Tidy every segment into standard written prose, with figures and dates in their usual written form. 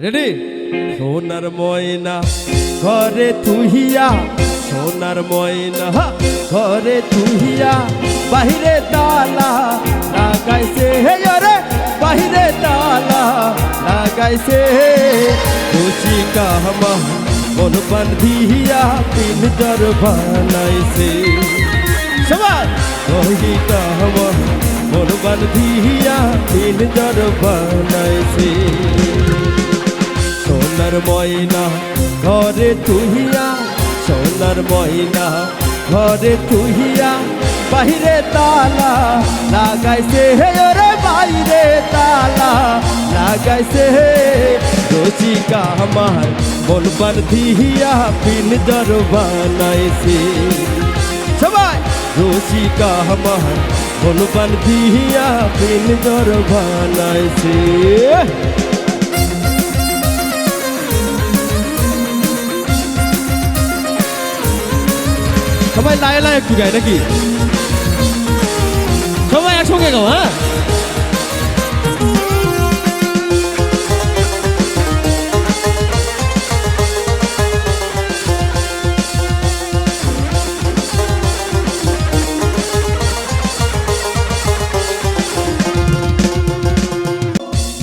Ready সোনার ময়না ঘরে তুহিয়া সোনার ময়না ঘরে তুহিয়া বাহিরে তালা লাগাইছে হে রে বাহিরে তালা লাগাইছে খুশি কাহমা মন বান্ধিয়া পিনজর বানাইছে সবাই খুশি কাহমা মন বান্ধিয়া পিনজর বানাইছে সোনার ময়না ঘরে তুহিয়া সোনার ময়না ঘরে তুহিয়া বাহিরে তালা লাগাইছে হে রে বাহিরে তালা লাগাইছে রসিকা আমার মন বান্ধিয়া পিনজর বানাইছে সবাই রসিকা আমার মন বান্ধিয়া পিনজর বানাইছে সবাই লায়ে লায়ে একটু গায় নাকি সবাই একসঙ্গে গাও হ্যাঁ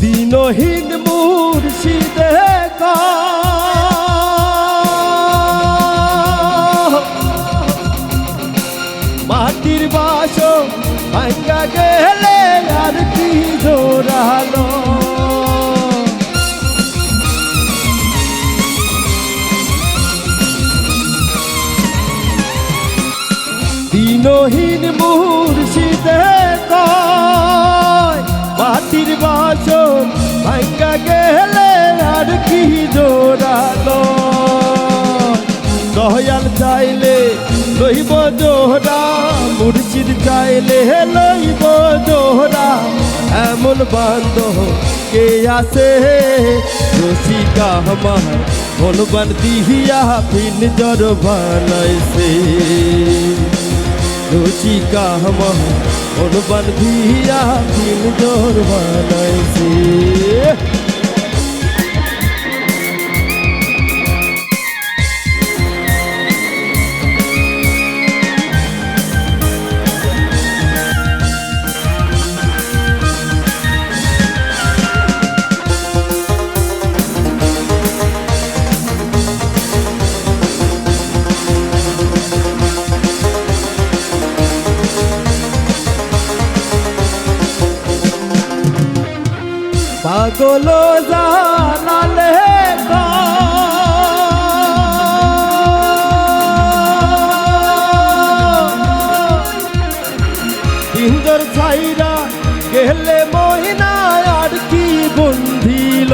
দিনহীন মুর্শিদে মাটির বাসো ভাঙ্গা গেলে আর কি জোরালো দিনহীন মুর্শিদে মাটির বাসো ভাঙ্গা গেলে আর কি জোরালো দয়াল চাইলে লইব জোহরা মুর্শিদ চাইলে লইব জোহরা এমন বান্ধব কে আছে রসিকা আমার মন বান্ধিয়া পিনজর বানাইছে রসিকা আমার মন বান্ধিয়া পিনজর বানাইছে পাগল জানালে পিঞ্জর ছাইরা গেলে মহিনা আর কি বন্ধিল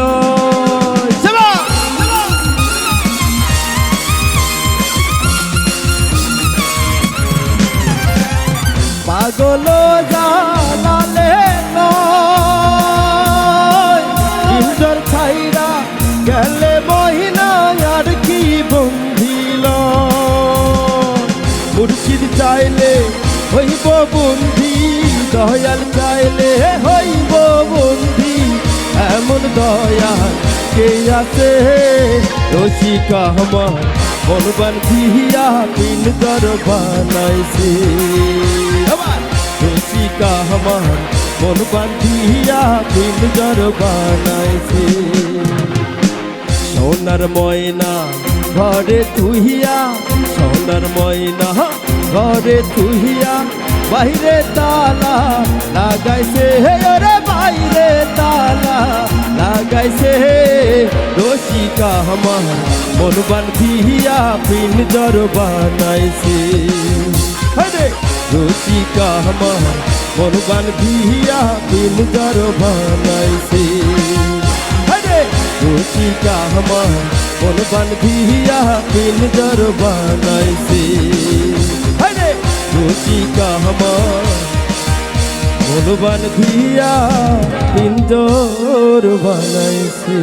পাগল জানালে ছাইরা গেলে মহিনা আর কি বন্ধিল মুর্শিদ চাইলে হইব বন্ধি দয়াল চাইলে হইব বন্ধি এমন দয়াল কে আছে রসিকা আমার মন বান্ধিয়া পিনজর বানাইছে রসিকা আমার মন বান্ধিয়া পিনজর বানাইছে সোনার ময়না ঘরে তুহিয়া সোনার ময়না ঘরে তুহিয়া বাহিরে তালা লাগাইছে হে রে বাহিরে তালা লাগাইছে রসিকা আমার মন বান্ধিয়া পিনজর বানাইছে রসিকা আমার মন বান্ধিয়া পিনজর বানাইছে রসিকা আমার মন বান্ধিয়া পিনজর বানাইছে রসিকা আমার মন বান্ধিয়া পিনজর বানাইছে।